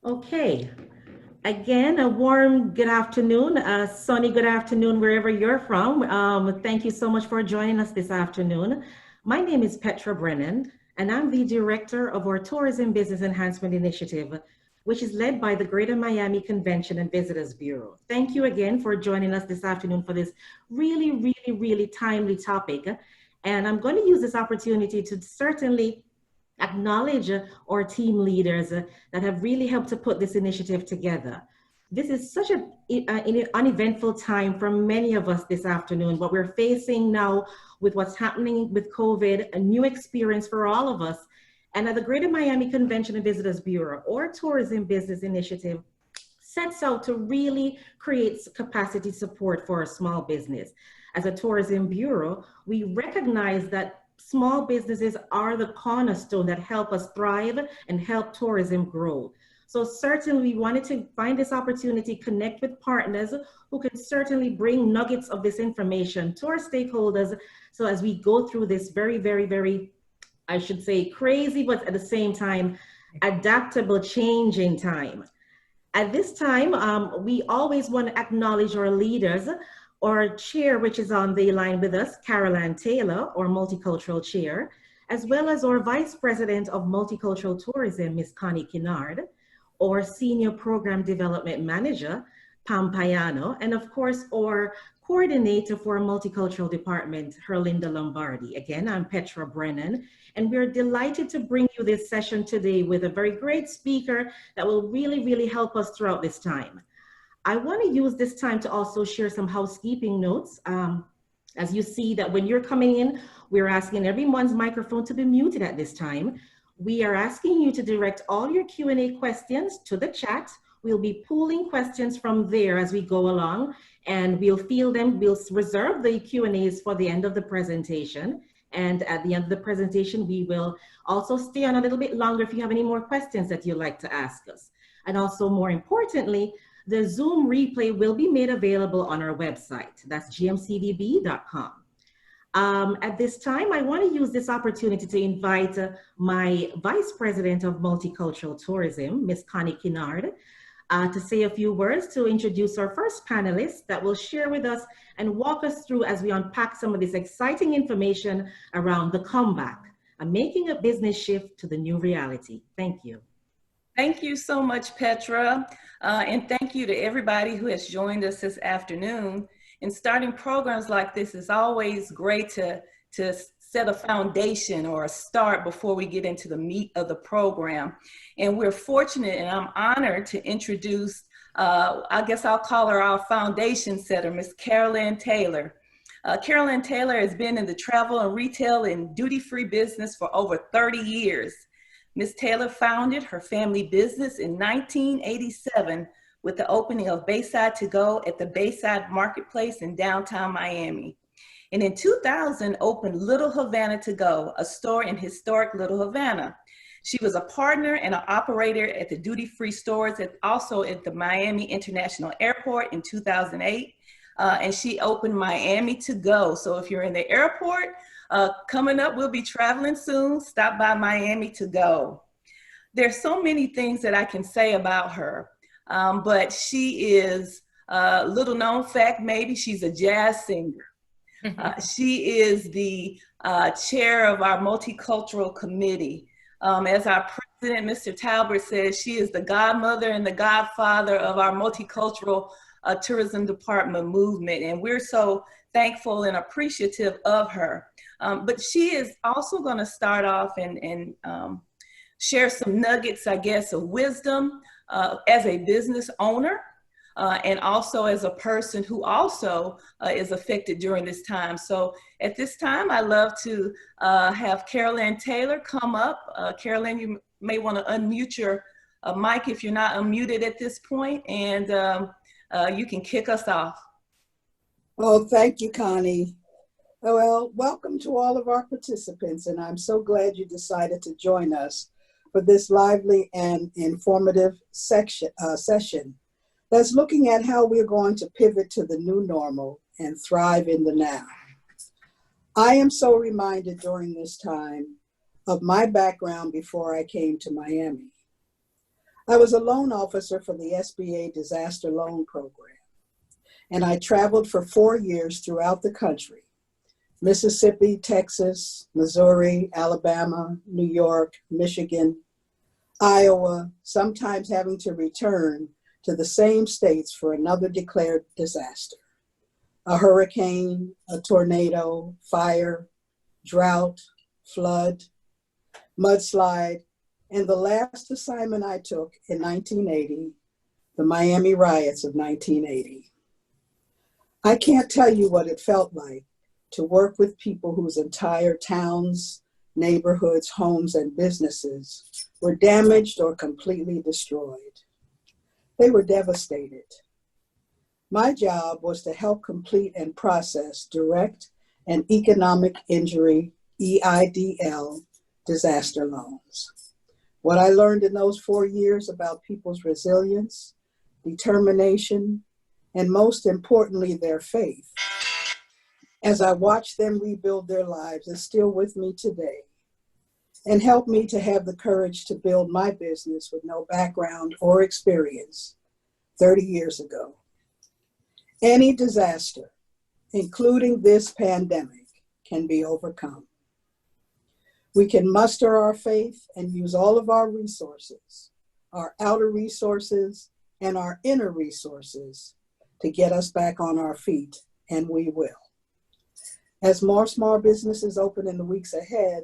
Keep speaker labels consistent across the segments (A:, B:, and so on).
A: Okay. Again, a warm good afternoon, a sunny good afternoon wherever you're from. Thank you so much for joining us this afternoon. My name is Petra Brennan, and I'm the director of our Tourism Business Enhancement Initiative, which is led by the Greater Miami Convention and Visitors Bureau. Thank you again for joining us this afternoon for this really timely topic. And I'm going to use this opportunity to certainly acknowledge our team leaders that have really helped to put this initiative together. This is such an uneventful time for many of us this afternoon. What we're facing now with what's happening with COVID, a new experience for all of us. And at the Greater Miami Convention and Visitors Bureau, or Tourism Business Initiative, sets out to really create capacity support for a small business. As a tourism bureau, we recognize that small businesses are the cornerstone that help us thrive and help tourism grow. So certainly we wanted to find this opportunity, connect with partners who can certainly bring nuggets of this information to our stakeholders. So as we go through this very, I should say crazy, but at the same time, adaptable, changing time. At this time, we always want to acknowledge our leaders. Our chair, which is on the line with us, Caroline Taylor, our multicultural chair, as well as our vice president of multicultural tourism, Ms. Connie Kinnard, our senior program development manager, Pam Payano, and of course, our coordinator for our multicultural department, Herlinda Lombardi. Again, I'm Petra Brennan, and we're delighted to bring you this session today with a very great speaker that will really help us throughout this time. I want to use this time to also share some housekeeping notes. As you see that when you're coming in, we're asking everyone's microphone to be muted at this time. We are asking you to direct all your Q&A questions to the chat. We'll be pooling questions from there as we go along, and we'll field them. We'll reserve the Q&As for the end of the presentation. And at the end of the presentation, we will also stay on a little bit longer if you have any more questions that you'd like to ask us. And also, more importantly, the Zoom replay will be made available on our website. That's gmcdb.com. At this time, I want to use this opportunity to invite my Vice President of Multicultural Tourism, Ms. Connie Kinnard, to say a few words to introduce our first panelist that will share with us and walk us through as we unpack some of this exciting information around the comeback and making a business shift to the new reality. Thank you.
B: Thank you so much, Petra. And thank you to everybody who has joined us this afternoon. And starting programs like this is always great to set a foundation or a start before we get into the meat of the program. And we're fortunate and I'm honored to introduce, I guess I'll call her our foundation setter, Ms. Caroline Taylor. Caroline Taylor has been in the travel and retail and duty-free business for over 30 years. Ms. Taylor founded her family business in 1987 with the opening of Bayside To Go at the Bayside Marketplace in downtown Miami. And in 2000, opened Little Havana To Go, a store in historic Little Havana. She was a partner and an operator at the duty-free stores, also at the Miami International Airport in 2008. And she opened Miami To Go. So if you're in the airport, coming up, we'll be traveling soon. Stop by Miami To Go. There's so many things that I can say about her, but she is a little known fact, maybe she's a jazz singer. She is the chair of our multicultural committee. As our president, Mr. Talbert, says, she is the godmother and the godfather of our multicultural tourism department movement. And we're so thankful and appreciative of her. But she is also going to start off and share some nuggets, I guess, of wisdom as a business owner and also as a person who also is affected during this time. So at this time, I love to have Caroline Taylor come up. Caroline, you may want to unmute your mic if you're not unmuted at this point, and you can kick us off.
C: Oh, thank you, Connie. Well, welcome to all of our participants, and I'm so glad you decided to join us for this lively and informative session that's looking at how we're going to pivot to the new normal and thrive in the now. I am so reminded during this time of my background before I came to Miami. I was a loan officer for the SBA Disaster Loan Program, and I traveled for 4 years throughout the country: Mississippi, Texas, Missouri, Alabama, New York, Michigan, Iowa, sometimes having to return to the same states for another declared disaster: a hurricane, a tornado, fire, drought, flood, mudslide, and the last assignment I took in 1980, the Miami riots of 1980. I can't tell you what it felt like to work with people whose entire towns, neighborhoods, homes, and businesses were damaged or completely destroyed. They were devastated. My job was to help complete and process direct and economic injury, EIDL, disaster loans. What I learned in those 4 years about people's resilience, determination, and most importantly, their faith, as I watched them rebuild their lives, is still with me today and helped me to have the courage to build my business with no background or experience 30 years ago. Any disaster, including this pandemic, can be overcome. We can muster our faith and use all of our resources, our outer resources and our inner resources, to get us back on our feet, and we will. As more small businesses open in the weeks ahead,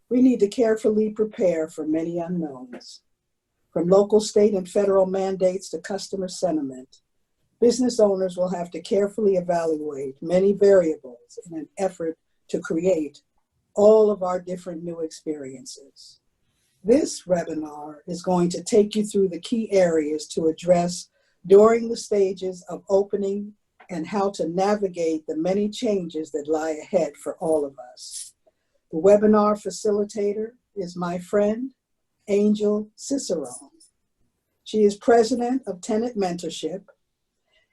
C: we need to carefully prepare for many unknowns. From local, state, and federal mandates to customer sentiment, business owners will have to carefully evaluate many variables in an effort to create all of our different new experiences. This webinar is going to take you through the key areas to address during the stages of opening and how to navigate the many changes that lie ahead for all of us. The webinar facilitator is my friend, Angel Cicerone. She is president of Tenant Mentorship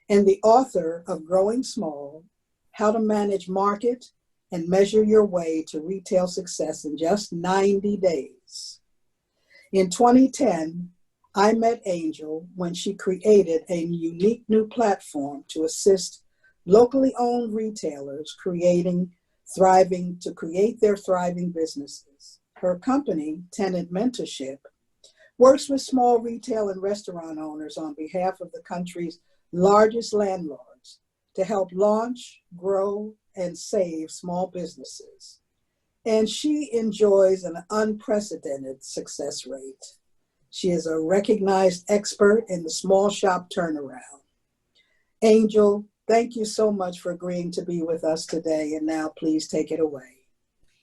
C: and the author of Growing Small: How to Manage Market and Measure Your Way to Retail Success in Just 90 Days. In 2010, I met Angel when she created a unique new platform to assist locally owned retailers create their thriving businesses. Her company, Tenant Mentorship, works with small retail and restaurant owners on behalf of the country's largest landlords to help launch, grow, and save small businesses. And she enjoys an unprecedented success rate. She is a recognized expert in the small shop turnaround. Angel, thank you so much for agreeing to be with us today. And now please take it away.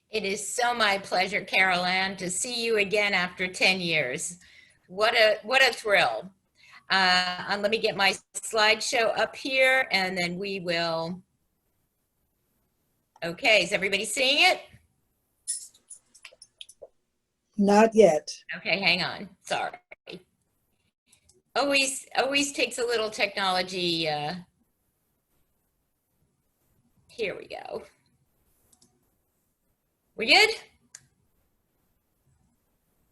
D: It is so my pleasure, Carol Ann, to see you again after 10 years. What a thrill. Let me get my slideshow up here and then we will. Okay, is everybody seeing it?
C: Not yet.
D: Okay, hang on, sorry. Always takes a little technology. Here we go. We good?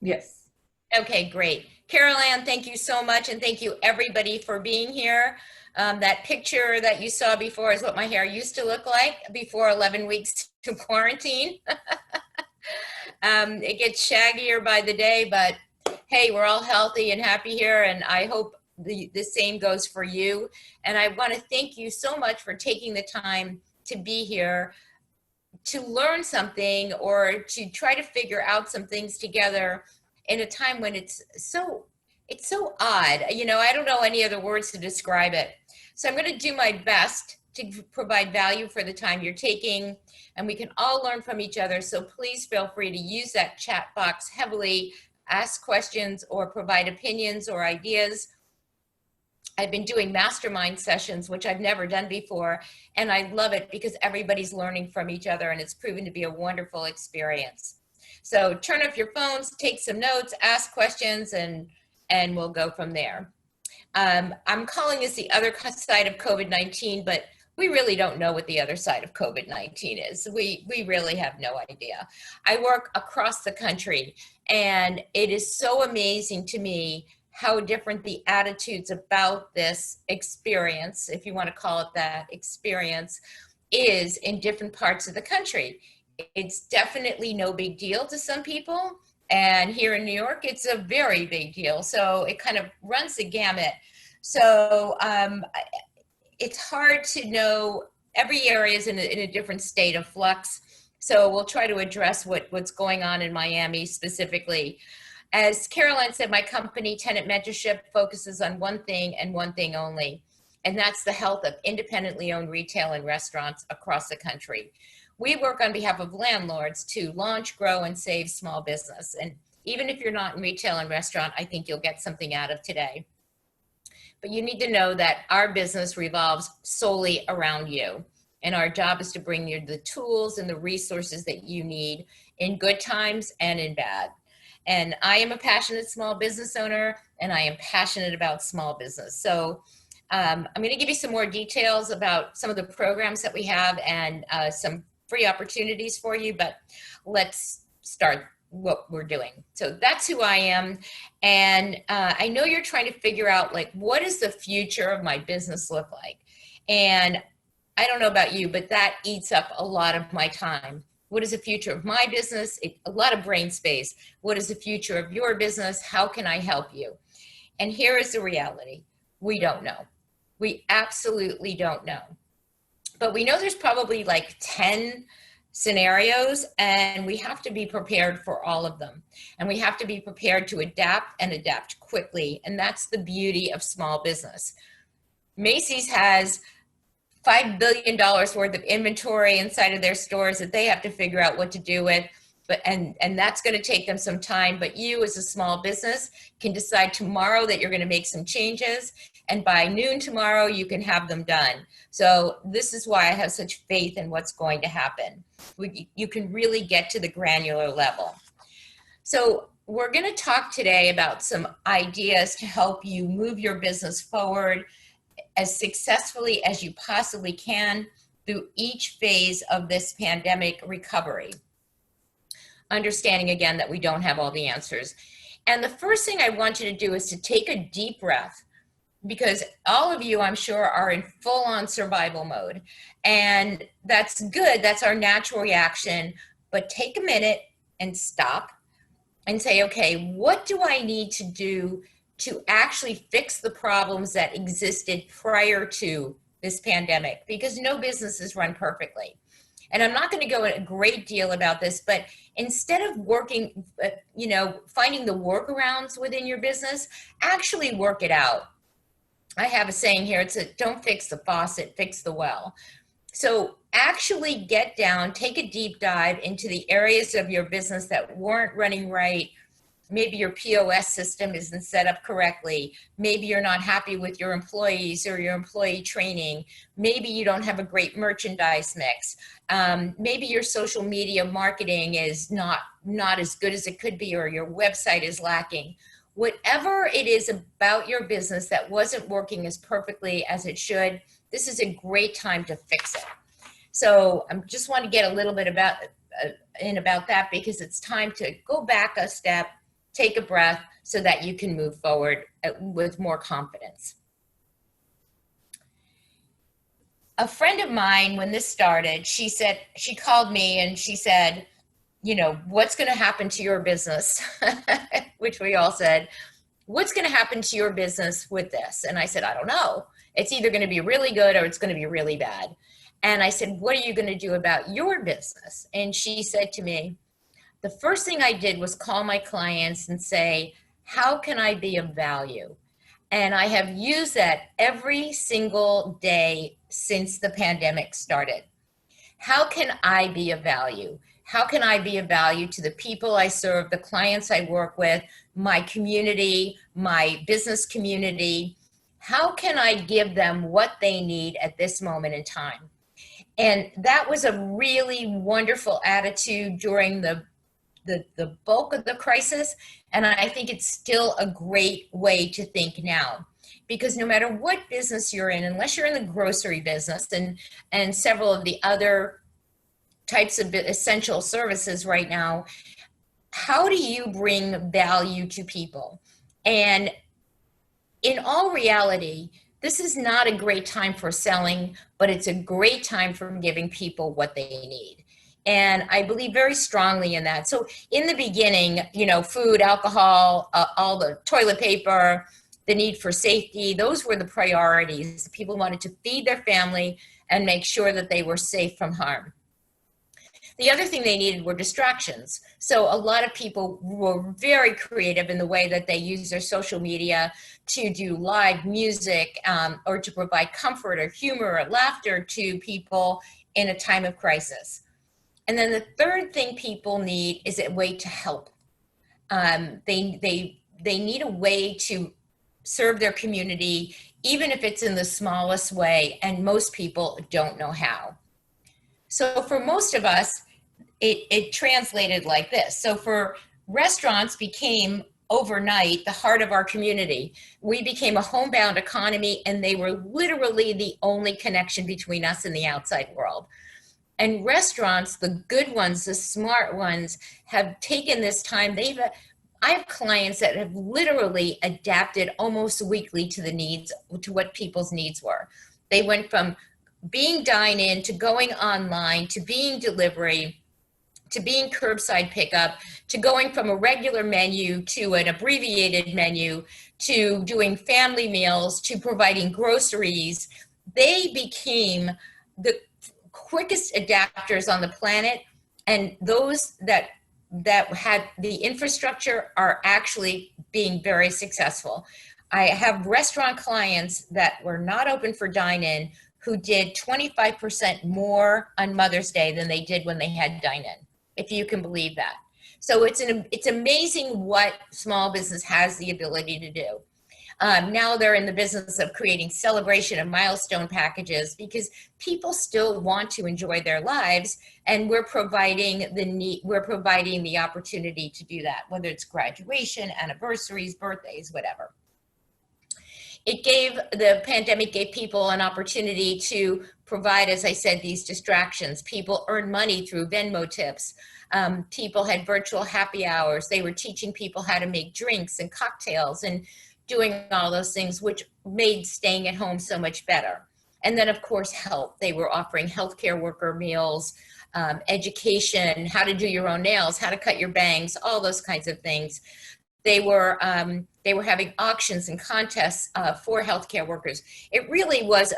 B: Yes.
D: Okay, great. Carol Ann, thank you so much, and thank you everybody for being here. That picture that you saw before is what my hair used to look like before 11 weeks to quarantine. It gets shaggier by the day, but hey, we're all healthy and happy here, and I hope the same goes for you. And I want to thank you so much for taking the time to be here to learn something or to try to figure out some things together in a time when it's so odd. You know, I don't know any other words to describe it. So I'm going to do my best to provide value for the time you're taking, and we can all learn from each other. So please feel free to use that chat box heavily, ask questions or provide opinions or ideas. I've been doing mastermind sessions, which I've never done before, and I love it because everybody's learning from each other, and it's proven to be a wonderful experience. So turn off your phones, take some notes, ask questions, and we'll go from there. I'm calling this the other side of COVID-19, but we really don't know what the other side of COVID-19 is. We really have no idea. I work across the country, and it is so amazing to me how different the attitudes about this experience, if you want to call it that, experience, is in different parts of the country. It's definitely no big deal to some people. And here in New York, it's a very big deal. So it kind of runs the gamut. So it's hard to know. Every area is in a different state of flux. So we'll try to address what's going on in Miami specifically. As Caroline said, my company, Tenant Mentorship, focuses on one thing and one thing only, and that's the health of independently owned retail and restaurants across the country. We work on behalf of landlords to launch, grow, and save small business. And even if you're not in retail and restaurant, I think you'll get something out of today. But you need to know that our business revolves solely around you. And our job is to bring you the tools and the resources that you need in good times and in bad. And I am a passionate small business owner, and I am passionate about small business. So I'm going to give you some more details about some of the programs that we have and some free opportunities for you, but let's start what we're doing. So that's who I am. And I know you're trying to figure out, like, what does the future of my business look like? And I don't know about you, but that eats up a lot of my time. What is the future of my business? A lot of brain space. What is the future of your business? How can I help you? And here is the reality. We don't know. We absolutely don't know. But we know there's probably like 10 scenarios, and we have to be prepared for all of them. And we have to be prepared to adapt and adapt quickly. And that's the beauty of small business. Macy's has $5 billion worth of inventory inside of their stores that they have to figure out what to do with. And that's going to take them some time. But you as a small business can decide tomorrow that you're going to make some changes. And by noon tomorrow, you can have them done. So this is why I have such faith in what's going to happen. You can really get to the granular level. So we're going to talk today about some ideas to help you move your business forward as successfully as you possibly can through each phase of this pandemic recovery. Understanding again that we don't have all the answers. And the first thing I want you to do is to take a deep breath, because all of you, I'm sure, are in full-on survival mode. And that's good, that's our natural reaction, but take a minute and stop and say, okay, what do I need to do to actually fix the problems that existed prior to this pandemic? Because no business is run perfectly. And I'm not going to go in a great deal about this, but instead of working, finding the workarounds within your business, actually work it out. I have a saying here, don't fix the faucet, fix the well. So actually get down, take a deep dive into the areas of your business that weren't running right. Maybe your POS system isn't set up correctly. Maybe you're not happy with your employees or your employee training. Maybe you don't have a great merchandise mix. Maybe your social media marketing is not as good as it could be, or your website is lacking. Whatever it is about your business that wasn't working as perfectly as it should, this is a great time to fix it. So I just want to get a little bit about that, because it's time to go back a step, take a breath, so that you can move forward with more confidence. A friend of mine, when this started, she called me and she said, what's going to happen to your business? Which we all said, what's going to happen to your business with this? And I said, I don't know. It's either going to be really good or it's going to be really bad. And I said, what are you going to do about your business? And she said to me, the first thing I did was call my clients and say, how can I be of value? And I have used that every single day since the pandemic started. How can I be of value? How can I be of value to the people I serve, the clients I work with, my community, my business community? How can I give them what they need at this moment in time? And that was a really wonderful attitude during the bulk of the crisis. And I think it's still a great way to think now, because no matter what business you're in, unless you're in the grocery business and several of the other types of essential services right now, how do you bring value to people? And in all reality, this is not a great time for selling, but it's a great time for giving people what they need. And I believe very strongly in that. So in the beginning, you know, food, alcohol, all the toilet paper, the need for safety, those were the priorities. People wanted to feed their family and make sure that they were safe from harm. The other thing they needed were distractions. So a lot of people were very creative in the way that they use their social media to do live music or to provide comfort or humor or laughter to people in a time of crisis. And then the third thing people need is a way to help. They need a way to serve their community, even if it's in the smallest way, and most people don't know how. So for most of us, it translated like this. So for restaurants became overnight the heart of our community. We became a homebound economy, and they were literally the only connection between us and the outside world. And restaurants, the good ones, the smart ones, have taken this time. I have clients that have literally adapted almost weekly to the needs, to what people's needs were. They went from being dine-in to going online to being delivery to being curbside pickup to going from a regular menu to an abbreviated menu to doing family meals to providing groceries. They became the quickest adapters on the planet, and those that had the infrastructure are actually being very successful. I have restaurant clients that were not open for dine-in who did 25% more on Mother's Day than they did when they had dine-in, if you can believe that. So it's amazing what small business has the ability to do. Now they're in the business of creating celebration and milestone packages because people still want to enjoy their lives, and we're providing the opportunity to do that, whether it's graduation, anniversaries, birthdays, whatever. The pandemic gave people an opportunity to provide, as I said, these distractions. People earned money through Venmo tips. People had virtual happy hours. They were teaching people how to make drinks and cocktails and doing all those things, which made staying at home so much better. And then, of course, help. They were offering healthcare worker meals, education, how to do your own nails, how to cut your bangs, all those kinds of things. They were having auctions and contests for healthcare workers. It really was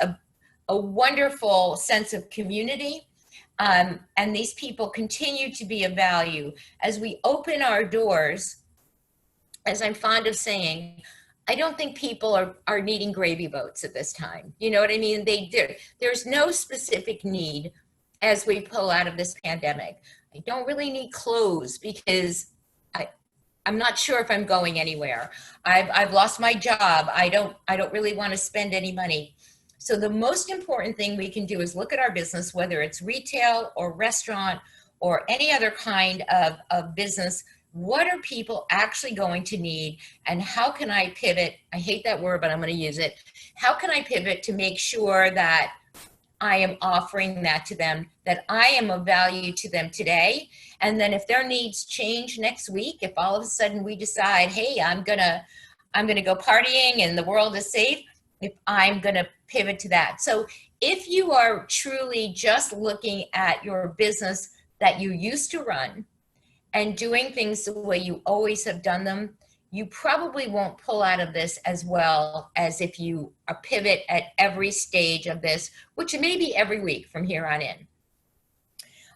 D: a wonderful sense of community. And these people continue to be of value. As we open our doors, as I'm fond of saying, I don't think people are needing gravy boats at this time. You know what I mean? There's no specific need as we pull out of this pandemic. I don't really need clothes because I'm not sure if I'm going anywhere. I've lost my job. I don't really want to spend any money. So the most important thing we can do is look at our business, whether it's retail or restaurant or any other kind of business. What are people actually going to need, and how can I pivot? I hate that word, but I'm going to use it. How can I pivot to make sure that I am offering that to them, that I am of value to them today? And then if their needs change next week, if all of a sudden we decide, hey, I'm gonna go partying and the world is safe, if I'm gonna pivot to that. So if you are truly just looking at your business that you used to run and doing things the way you always have done them, you probably won't pull out of this as well as if you pivot at every stage of this, which may be every week from here on in.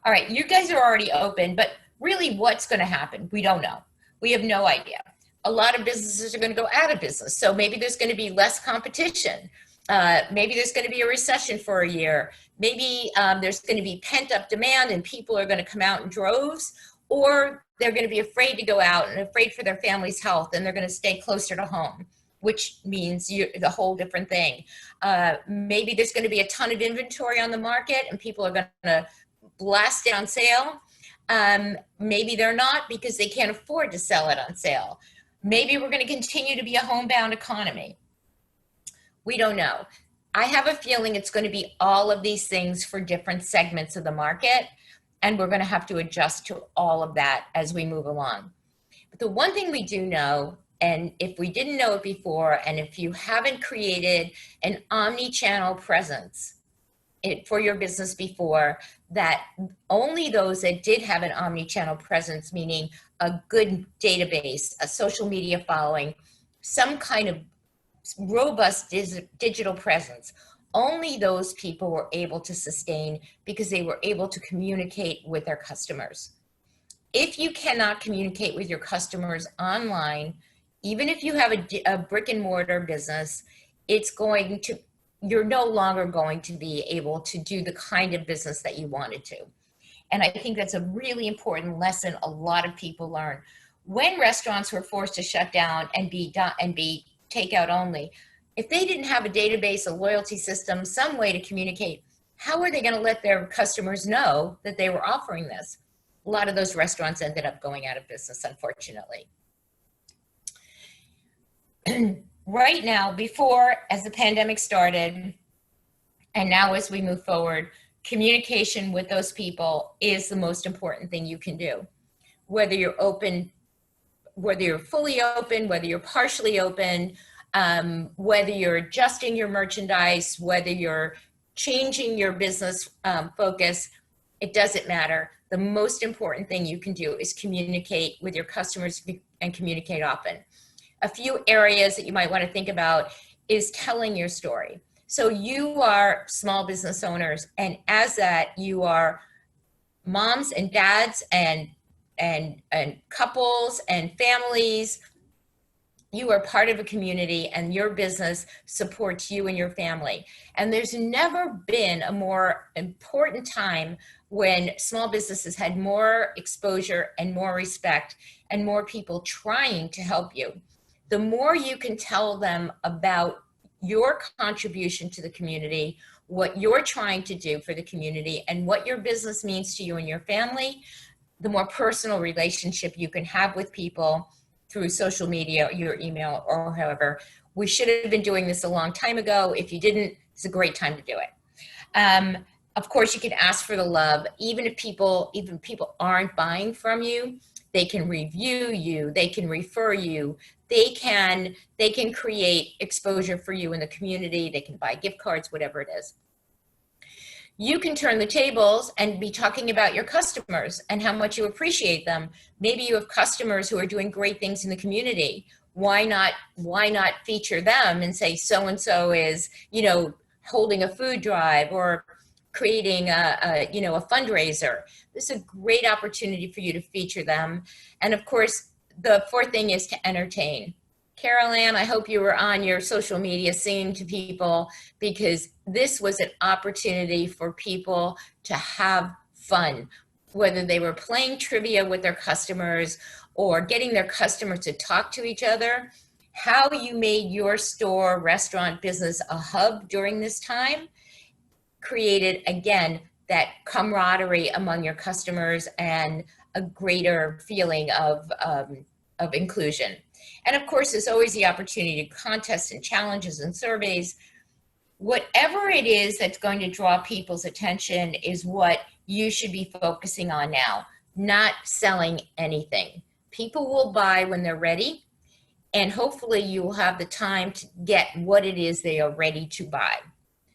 D: All right, you guys are already open, but really what's going to happen? We don't know. We have no idea. A lot of businesses are going to go out of business. So maybe there's going to be less competition. Maybe there's going to be a recession for a year. Maybe there's going to be pent up demand and people are going to come out in droves, or they're going to be afraid to go out and afraid for their family's health, and they're going to stay closer to home, which means the whole different thing. Maybe there's going to be a ton of inventory on the market and people are going to blast it on sale. Maybe they're not because they can't afford to sell it on sale. Maybe we're going to continue to be a homebound economy. We don't know. I have a feeling it's going to be all of these things for different segments of the market, and we're going to have to adjust to all of that as we move along. But the one thing we do know and if we didn't know it before, and if you haven't created an omni-channel presence for your business before, that only those that did have an omni-channel presence, meaning a good database, a social media following, some kind of robust digital presence, only those people were able to sustain because they were able to communicate with their customers. If you cannot communicate with your customers online, even if you have a brick and mortar business, you're no longer going to be able to do the kind of business that you wanted to. And I think that's a really important lesson a lot of people learn. When restaurants were forced to shut down and be takeout only, if they didn't have a database, a loyalty system, some way to communicate, how are they going to let their customers know that they were offering this? A lot of those restaurants ended up going out of business, unfortunately. Right now, before, as the pandemic started, and now as we move forward, communication with those people is the most important thing you can do. Whether you're open, whether you're fully open, whether you're partially open, whether you're adjusting your merchandise, whether you're changing your business focus, it doesn't matter. The most important thing you can do is communicate with your customers and communicate often. A few areas that you might want to think about is telling your story. So you are small business owners, and as that, you are moms and dads and couples and families. You are part of a community, and your business supports you and your family. And there's never been a more important time when small businesses had more exposure and more respect and more people trying to help you. The more you can tell them about your contribution to the community, what you're trying to do for the community, and what your business means to you and your family, the more personal relationship you can have with people through social media, your email, or however. We should have been doing this a long time ago. If you didn't, it's a great time to do it. Of course, you can ask for the love. Even people aren't buying from you, they can review you, they can refer you, they can create exposure for you in the community, they can buy gift cards, whatever it is. You can turn the tables and be talking about your customers and how much you appreciate them. Maybe you have customers who are doing great things in the community. Why not feature them and say so-and-so is, holding a food drive or creating a fundraiser. This is a great opportunity for you to feature them. And of course, the fourth thing is to entertain. Carol Ann, I hope you were on your social media singing to people, because this was an opportunity for people to have fun, whether they were playing trivia with their customers or getting their customers to talk to each other. How you made your store, restaurant, business a hub during this time created, again, that camaraderie among your customers and a greater feeling of inclusion. And of course, there's always the opportunity to contests and challenges and surveys. Whatever it is that's going to draw people's attention is what you should be focusing on now, not selling anything. People will buy when they're ready, and hopefully you will have the time to get what it is they are ready to buy.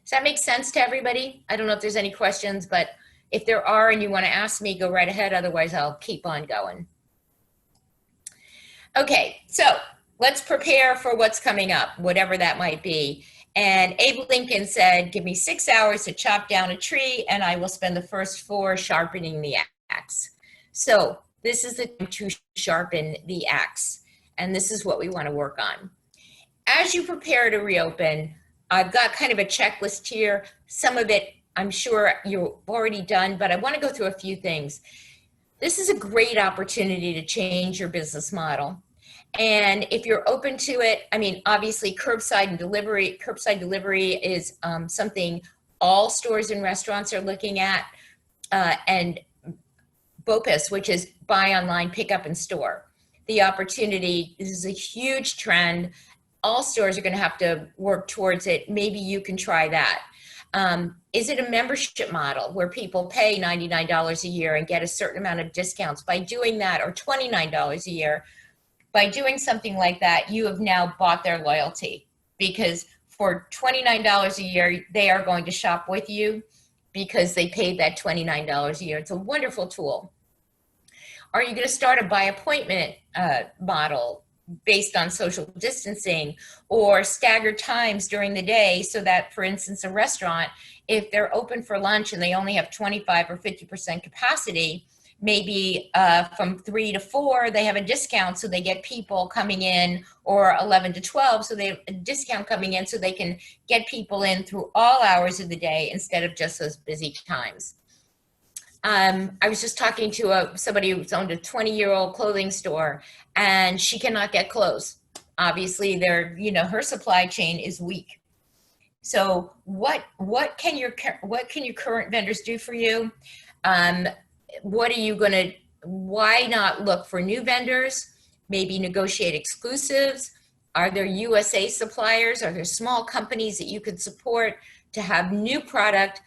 D: Does that make sense to everybody? I don't know if there's any questions, but if there are and you want to ask me, go right ahead. Otherwise, I'll keep on going. Okay, so let's prepare for what's coming up, whatever that might be. And Abe Lincoln said, give me 6 hours to chop down a tree, and I will spend the first 4 sharpening the axe. So this is the time to sharpen the axe. And this is what we want to work on. As you prepare to reopen, I've got kind of a checklist here. Some of it I'm sure you've already done, but I want to go through a few things. This is a great opportunity to change your business model. And if you're open to it, I mean, obviously curbside delivery is something all stores and restaurants are looking at, and BOPIS, which is buy online, pick up in store. The opportunity, this is a huge trend. All stores are going to have to work towards it. Maybe you can try that. Is it a membership model where people pay $99 a year and get a certain amount of discounts by doing that, or $29 a year by doing something like that, you have now bought their loyalty, because for $29 a year, they are going to shop with you because they paid that $29 a year. It's a wonderful tool. Are you going to start a by appointment model based on social distancing, or staggered times during the day, so that, for instance, a restaurant, if they're open for lunch and they only have 25 or 50% capacity, maybe from 3 to 4, they have a discount so they get people coming in, or 11 to 12, so they have a discount coming in so they can get people in through all hours of the day instead of just those busy times. I was just talking to somebody who's owned a 20-year-old clothing store, and she cannot get clothes. Obviously, her supply chain is weak. So what can your current vendors do for you? Why not look for new vendors? Maybe negotiate exclusives. Are there USA suppliers? Are there small companies that you could support to have new product?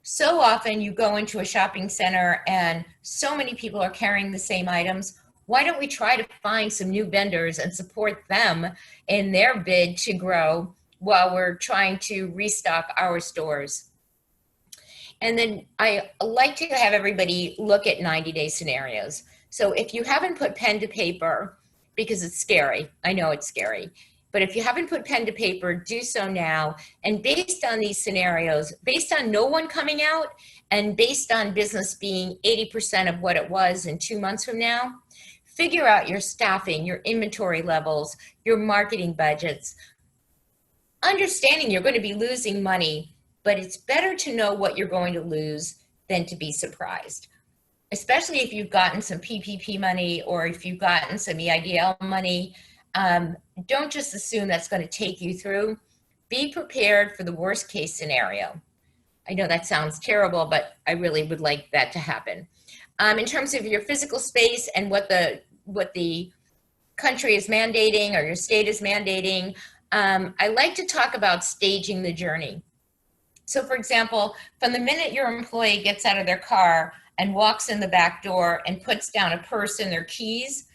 D: So often you go into a shopping center and so many people are carrying the same items. Why don't we try to find some new vendors and support them in their bid to grow while we're trying to restock our stores? And then I like to have everybody look at 90-day scenarios. So if you haven't put pen to paper, because it's scary, I know it's scary, but if you haven't put pen to paper, do so now. And based on these scenarios, based on no one coming out, and based on business being 80% of what it was in 2 months from now, figure out your staffing, your inventory levels, your marketing budgets. Understanding you're going to be losing money, but it's better to know what you're going to lose than to be surprised. Especially if you've gotten some PPP money, or if you've gotten some EIDL money. Don't just assume that's going to take you through. Be prepared for the worst case scenario. I know that sounds terrible, but I really would like that to happen. In terms of your physical space and what the country is mandating or your state is mandating, I like to talk about staging the journey. So for example, from the minute your employee gets out of their car and walks in the back door and puts down a purse and their keys,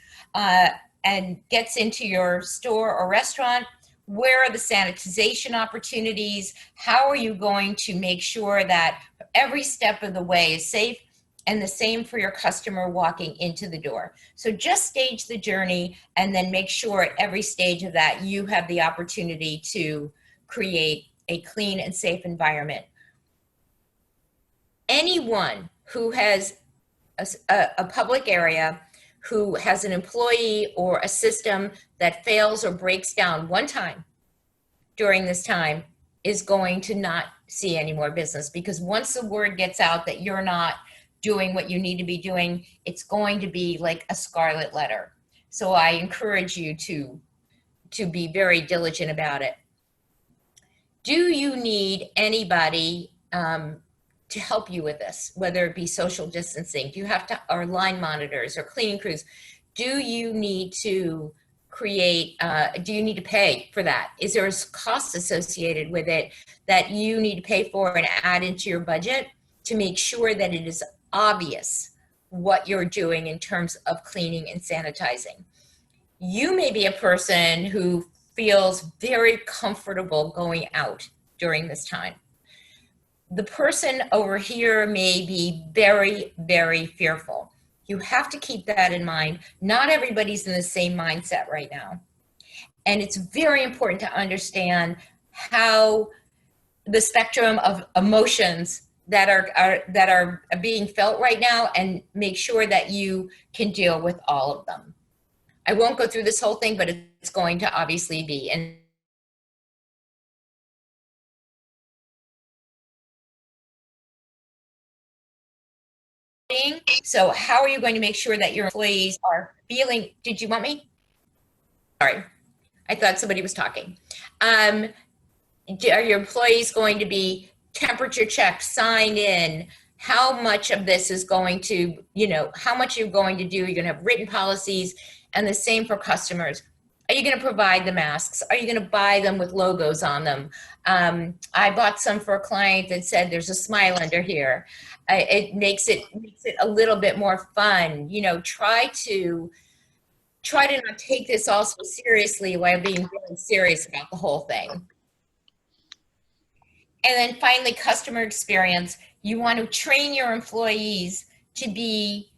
D: and gets into your store or restaurant, where are the sanitization opportunities? How are you going to make sure that every step of the way is safe? And the same for your customer walking into the door. So just stage the journey, and then make sure at every stage of that you have the opportunity to create a clean and safe environment. Anyone who has a public area, who has an employee or a system that fails or breaks down one time during this time, is going to not see any more business, because once the word gets out that you're not doing what you need to be doing, it's going to be like a scarlet letter. So I encourage you to be very diligent about it. Do you need anybody to help you with this, whether it be social distancing? Do you have to, or line monitors or cleaning crews? Do you need to create, do you need to pay for that? Is there a cost associated with it that you need to pay for and add into your budget to make sure that it is obvious what you're doing in terms of cleaning and sanitizing? You may be a person who feels very comfortable going out during this time. The person over here may be very, very fearful. You have to keep that in mind. Not everybody's in the same mindset right now. And it's very important to understand how the spectrum of emotions that are being felt right now, and make sure that you can deal with all of them. I won't go through this whole thing, but it's going to obviously be. And so how are you going to make sure that your employees are feeling, did you want me? Sorry, I thought somebody was talking. Are your employees going to be temperature checked, signed in? How much of this is going to, how much you're going to do? You're going to have written policies, and the same for customers. Are you going to provide the masks? Are you going to buy them with logos on them? I bought some for a client that said there's a smile under here. It makes it a little bit more fun. Try to try to not take this all so seriously while being really serious about the whole thing. And then finally, customer experience. You want to train your employees to be,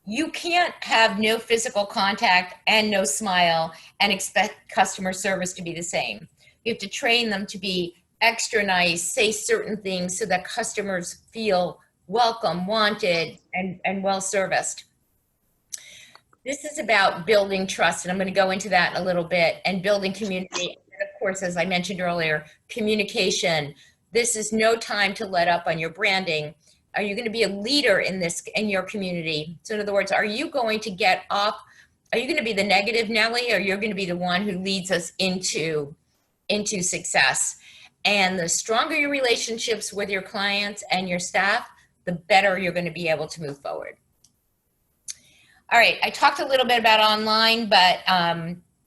D: you can't have no physical contact and no smile and expect customer service to be the same. You have to train them to be extra nice, say certain things so that customers feel welcome, wanted, and well serviced. This is about building trust, and I'm going to go into that in a little bit, and building community. And of course, as I mentioned earlier, communication. This is no time to let up on your branding. Are you going to be a leader in this, in your community? So in other words, are you going to get off, are you going to be the negative Nelly, or you're going to be the one who leads us into success? And the stronger your relationships with your clients and your staff, the better you're going to be able to move forward. All right, I talked a little bit about online, but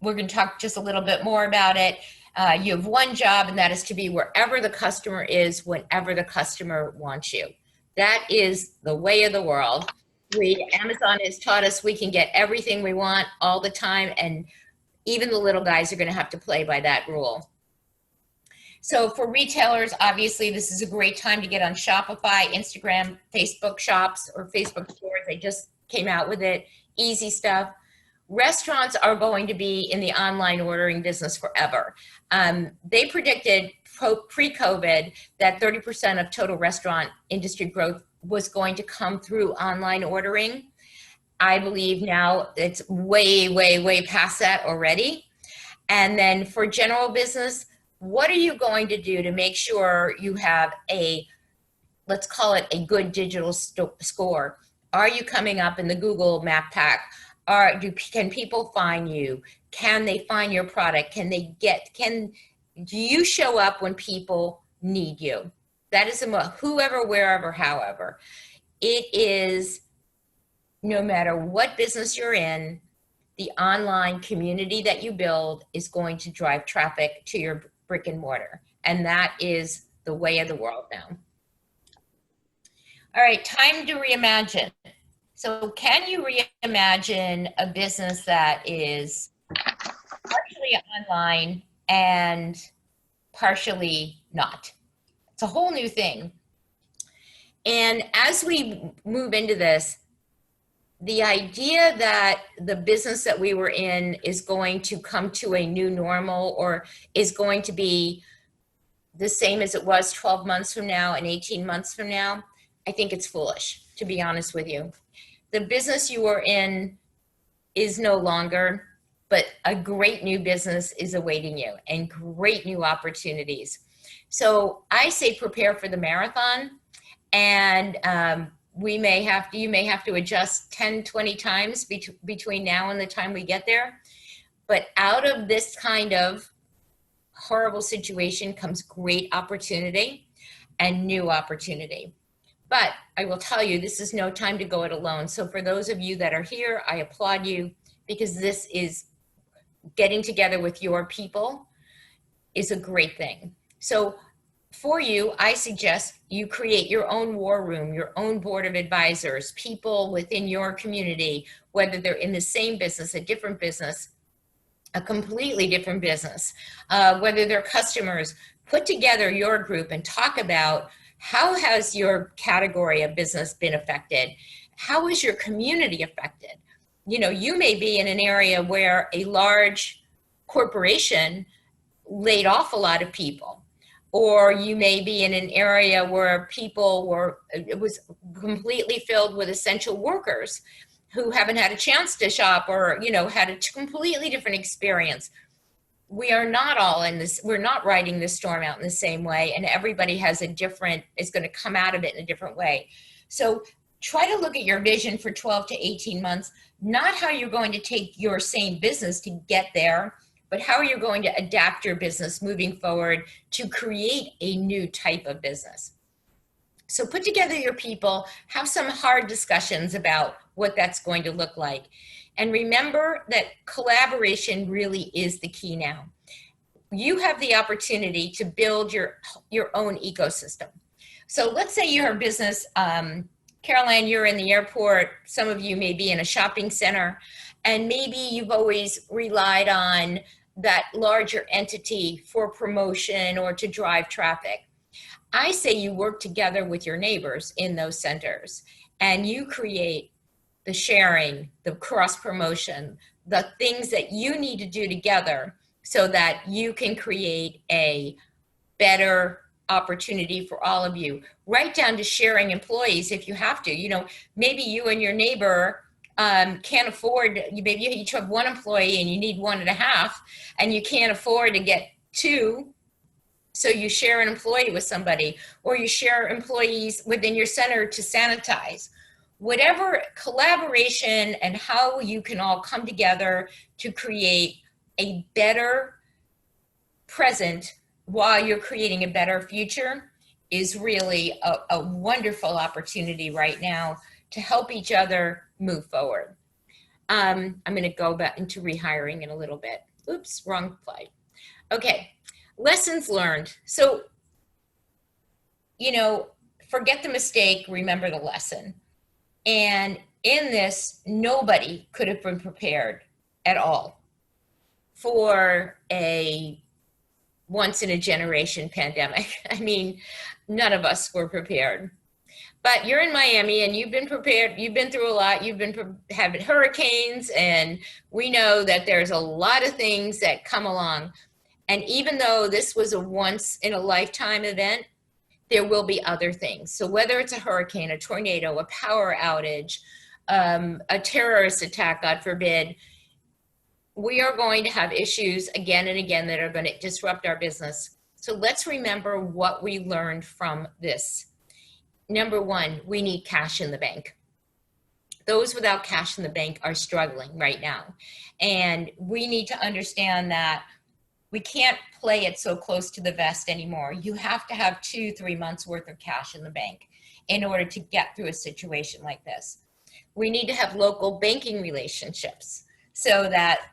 D: we're going to talk just a little bit more about it. You have one job, and that is to be wherever the customer is, whenever the customer wants you. That is the way of the world. Amazon has taught us we can get everything we want all the time, and even the little guys are going to have to play by that rule. So for retailers, obviously, this is a great time to get on Shopify, Instagram, Facebook shops, or Facebook stores. They just came out with it. Easy stuff. Restaurants are going to be in the online ordering business forever. They predicted pre-COVID that 30% of total restaurant industry growth was going to come through online ordering. I believe now it's way, way, way past that already. And then for general business, what are you going to do to make sure you have a, let's call it a good digital score? Are you coming up in the Google Map Pack? Can people find you? Can they find your product? Do you show up when people need you? That is whoever, wherever, however. It is, no matter what business you're in, the online community that you build is going to drive traffic to your brick and mortar. And that is the way of the world now. All right, time to reimagine. So can you reimagine a business that is partially online and partially not? It's a whole new thing. And as we move into this, the idea that the business that we were in is going to come to a new normal, or is going to be the same as it was 12 months from now and 18 months from now, I think it's foolish, to be honest with you. The business you are in is no longer, but a great new business is awaiting you and great new opportunities. So I say prepare for the marathon, and you may have to adjust 10, 20 times between now and the time we get there. But out of this kind of horrible situation comes great opportunity and new opportunity. But I will tell you, this is no time to go it alone. So for those of you that are here, I applaud you, because this is getting together with your people is a great thing. So for you, I suggest you create your own war room, your own board of advisors, people within your community, whether they're in the same business, a different business, a completely different business, whether they're customers. Put together your group and talk about, how has your category of business been affected? How is your community affected? You know, you may be in an area where a large corporation laid off a lot of people, or you may be in an area where it was completely filled with essential workers who haven't had a chance to shop, or, you know, had a completely different experience. We are not all in this, we're not riding this storm out in the same way, and everybody has is going to come out of it in a different way. So try to look at your vision for 12 to 18 months, not how you're going to take your same business to get there, but how are you going to adapt your business moving forward to create a new type of business. So put together your people, have some hard discussions about what that's going to look like. And remember that collaboration really is the key now. You have the opportunity to build your own ecosystem. So let's say you're a business, Caroline, you're in the airport, some of you may be in a shopping center, And maybe you've always relied on that larger entity for promotion or to drive traffic. I say you work together with your neighbors in those centers and you create the sharing, the cross promotion, the things that you need to do together so that you can create a better opportunity for all of you, right down to sharing employees if you have to. You know, maybe you and your neighbor can't afford, maybe you each have one employee and you need 1.5, and you can't afford to get 2. So you share an employee with somebody, or you share employees within your center to sanitize. Whatever collaboration and how you can all come together to create a better present while you're creating a better future is really a wonderful opportunity right now to help each other move forward. I'm going to go back into rehiring in a little bit. Oops, wrong slide. Okay, lessons learned. So, you know, forget the mistake, remember the lesson. And in this, nobody could have been prepared at all for a once in a generation pandemic. I mean, none of us were prepared. But you're in Miami and you've been prepared. You've been through a lot. You've been having hurricanes, and we know that there's a lot of things that come along. And even though this was a once in a lifetime event, there will be other things. So whether it's a hurricane, a tornado, a power outage, a terrorist attack, God forbid, we are going to have issues again and again that are going to disrupt our business. So let's remember what we learned from this. Number one, we need cash in the bank. Those without cash in the bank are struggling right now. And we need to understand that we can't play it so close to the vest anymore. You have to have 2-3 months worth of cash in the bank in order to get through a situation like this. We need to have local banking relationships so that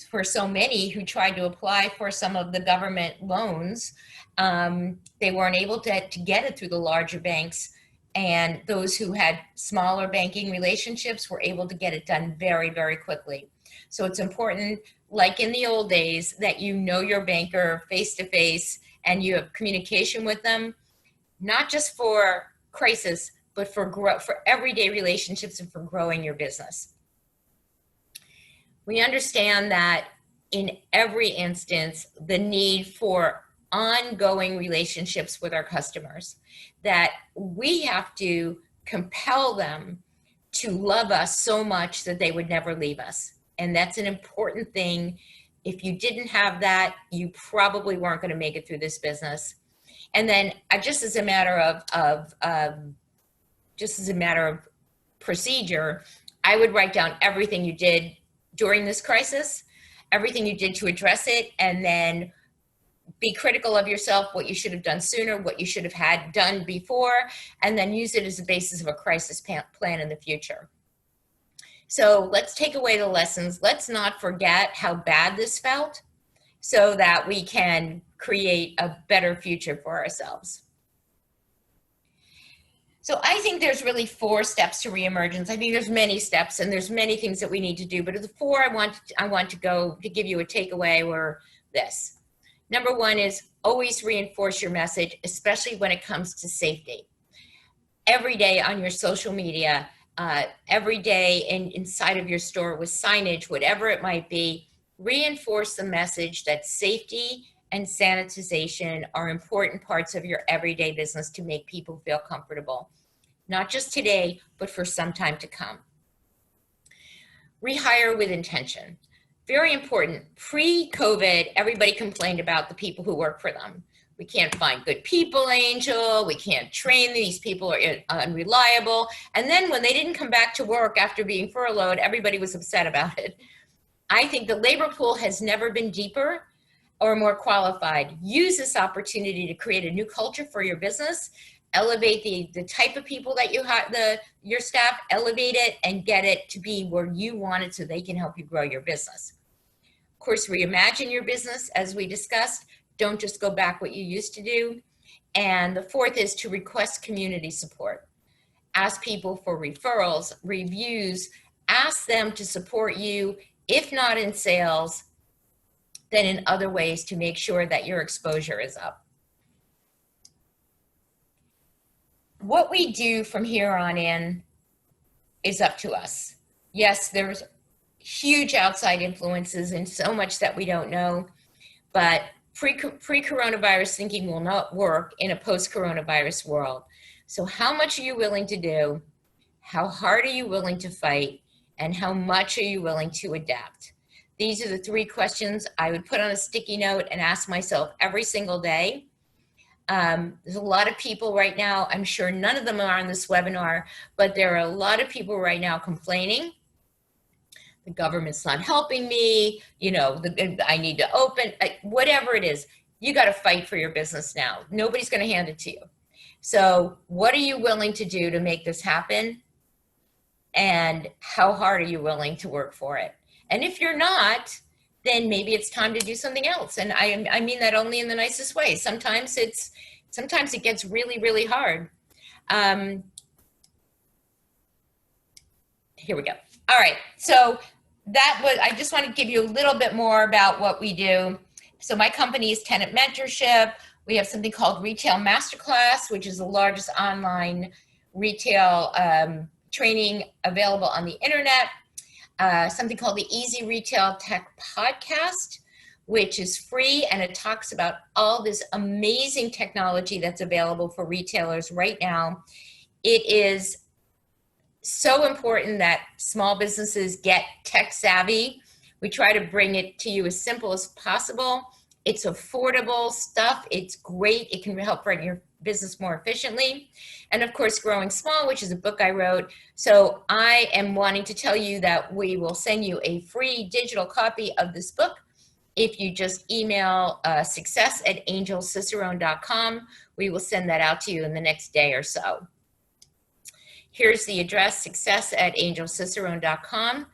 D: for so many who tried to apply for some of the government loans, they weren't able to get it through the larger banks. And those who had smaller banking relationships were able to get it done very, very quickly. So it's important, like in the old days, that you know your banker face to face and you have communication with them, not just for crisis, but for everyday relationships and for growing your business. We understand that in every instance, the need for ongoing relationships with our customers, that we have to compel them to love us so much that they would never leave us. And that's an important thing. If you didn't have that, you probably weren't going to make it through this business. And then just as a matter of procedure, I would write down everything you did during this crisis, everything you did to address it, and then be critical of yourself, what you should have done sooner, what you should have had done before, and then use it as the basis of a crisis plan in the future. So let's take away the lessons. Let's not forget how bad this felt so that we can create a better future for ourselves. So I think there's really 4 steps to reemergence. I think there's many steps and there's many things that we need to do, but the 4 I want to give you a takeaway were this. Number 1 is always reinforce your message, especially when it comes to safety. Every day on your social media, every day inside of your store with signage, whatever it might be, reinforce the message that safety and sanitization are important parts of your everyday business to make people feel comfortable, not just today, but for some time to come. Rehire with intention. Very important. Pre-COVID, everybody complained about the people who work for them. We can't find good people, Angel. We can't train. These people are unreliable. And then when they didn't come back to work after being furloughed, everybody was upset about it. I think the labor pool has never been deeper or more qualified. Use this opportunity to create a new culture for your business. Elevate the type of people that you have, your staff, elevate it and get it to be where you want it so they can help you grow your business. Of course, reimagine your business as we discussed. Don't just go back what you used to do. And the 4th is to request community support. Ask people for referrals, reviews, ask them to support you, if not in sales, then in other ways to make sure that your exposure is up. What we do from here on in is up to us. Yes, there's huge outside influences and so much that we don't know, but pre-coronavirus thinking will not work in a post-coronavirus world. So how much are you willing to do? How hard are you willing to fight? And how much are you willing to adapt? These are the 3 questions I would put on a sticky note and ask myself every single day. There's a lot of people right now, I'm sure none of them are on this webinar, but there are a lot of people right now complaining. The government's not helping me, you know, I need to open, whatever it is, you got to fight for your business now. Nobody's going to hand it to you. So what are you willing to do to make this happen? And how hard are you willing to work for it? And if you're not, then maybe it's time to do something else. And I mean that only in the nicest way. Sometimes it gets really, really hard. Here we go. All right. So I just want to give you a little bit more about what we do. So my company is Tenant Mentorship. We have something called Retail Masterclass, which is the largest online retail training available on the internet. Something called the Easy Retail Tech Podcast, which is free, and it talks about all this amazing technology that's available for retailers right now. It is so important that small businesses get tech savvy. We try to bring it to you as simple as possible. It's affordable stuff. It's great. It can help run your business more efficiently. And of course, Growing Small, which is a book I wrote. So I am wanting to tell you that we will send you a free digital copy of this book if you just email success@angelcicerone.com. We will send that out to you in the next day or so. Here's the address, success@angelcicerone.com.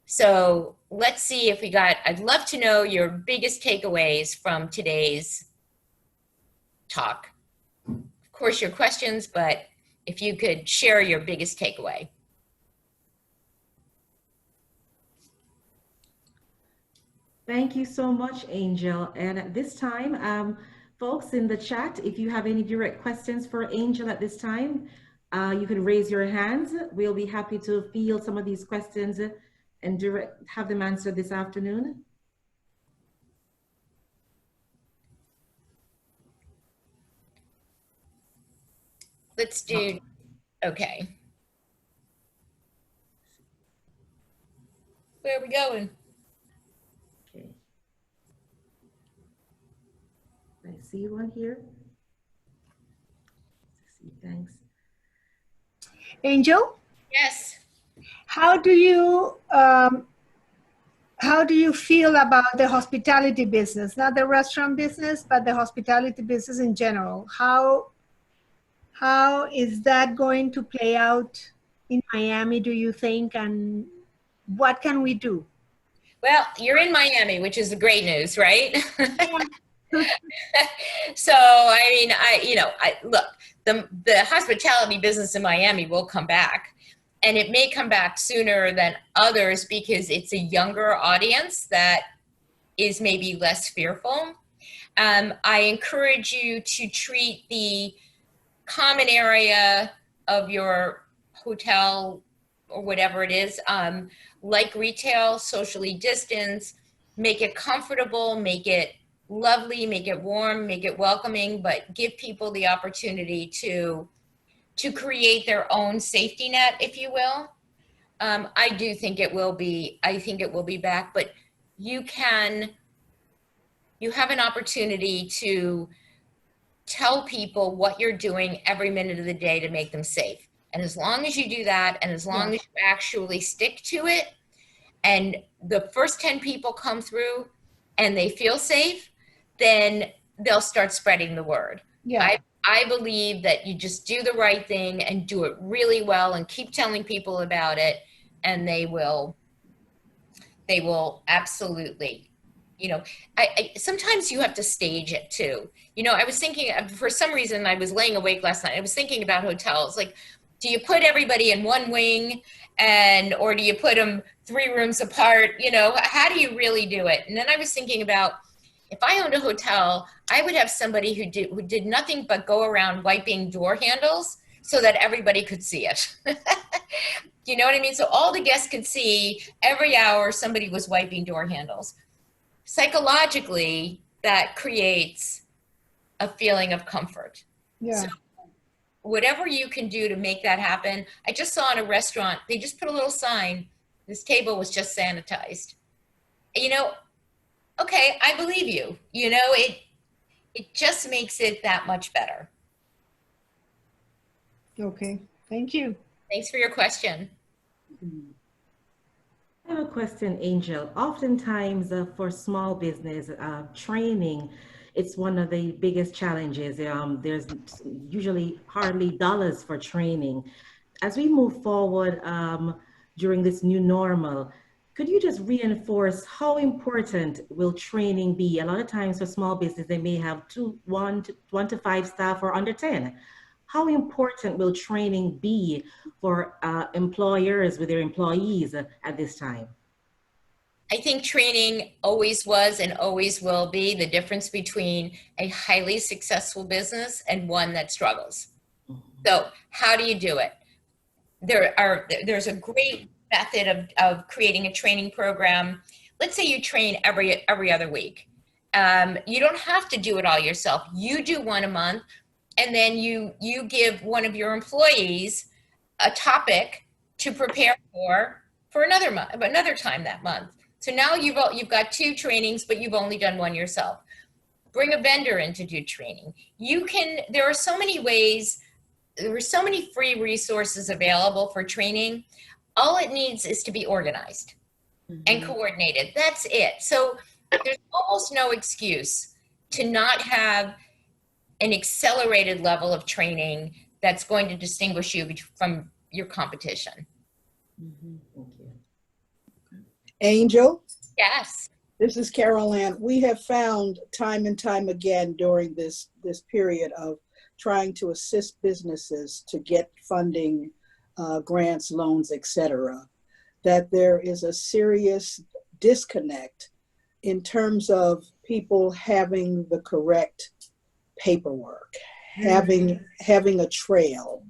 D: So let's see if I'd love to know your biggest takeaways from today's talk. Of course, your questions, but if you could share your biggest takeaway.
A: Thank you so much, Angel. And at this time, folks in the chat, if you have any direct questions for Angel at this time, you can raise your hands. We'll be happy to field some of these questions and have them answered this afternoon.
D: Let's do, okay. Where are we going?
A: Okay. I see one here. Thanks.
E: Angel,
D: Yes.
E: how do you feel about the hospitality business? Not the restaurant business, but the hospitality business in general. How is that going to play out in Miami, do you think? And what can we do?
D: Well, you're in Miami, which is the great news, right? So, I mean, look, the hospitality business in Miami will come back, and it may come back sooner than others because it's a younger audience that is maybe less fearful. I encourage you to treat the common area of your hotel or whatever it is, like retail, socially distance, make it comfortable, make it lovely, make it warm, make it welcoming, but give people the opportunity to create their own safety net, if you will. I do think it will be, back, but you have an opportunity to tell people what you're doing every minute of the day to make them safe. And as long as you do that, and as long as you actually stick to it, and the first 10 people come through and they feel safe, then they'll start spreading the word.
E: Yeah.
D: I believe that you just do the right thing and do it really well and keep telling people about it, and they will absolutely, sometimes you have to stage it too. I was thinking, for some reason, I was laying awake last night. I was thinking about hotels. Like, Do you put everybody in one wing or do you put them 3 rooms apart? You know, how do you really do it? And then I was thinking about, if I owned a hotel, I would have somebody who did nothing but go around wiping door handles so that everybody could see it. You know what I mean? So all the guests could see every hour somebody was wiping door handles. Psychologically, that creates a feeling of comfort.
E: Yeah.
D: So whatever you can do to make that happen. I just saw in a restaurant, they just put a little sign, this table was just sanitized. You know, okay, I believe you. You know, it just makes it that much better.
E: Okay. Thank you.
D: Thanks for your question.
A: I have a question, Angel. Oftentimes, for small business, training, it's one of the biggest challenges. There's usually hardly dollars for training. As we move forward during this new normal, could you just reinforce how important will training be? A lot of times for small business, they may have 1 to 5 staff or under 10. How important will training be for employers with their employees at this time?
D: I think training always was and always will be the difference between a highly successful business and one that struggles. So how do you do it? There's a great method of creating a training program. Let's say you train every other week. You don't have to do it all yourself. You do one a month, and then you give one of your employees a topic to prepare for another time that month. So now you've got 2 trainings, but you've only done one yourself. Bring a vendor in to do training. There are so many ways, there are so many free resources available for training. All it needs is to be organized and coordinated. That's it. So there's almost no excuse to not have an accelerated level of training that's going to distinguish you from your competition.
A: Thank you.
C: Angel,
D: Yes.
C: this is Carol Ann. We have found time and time again during this period of trying to assist businesses to get funding, grants, loans, etc., that there is a serious disconnect in terms of people having the correct paperwork, having a trail.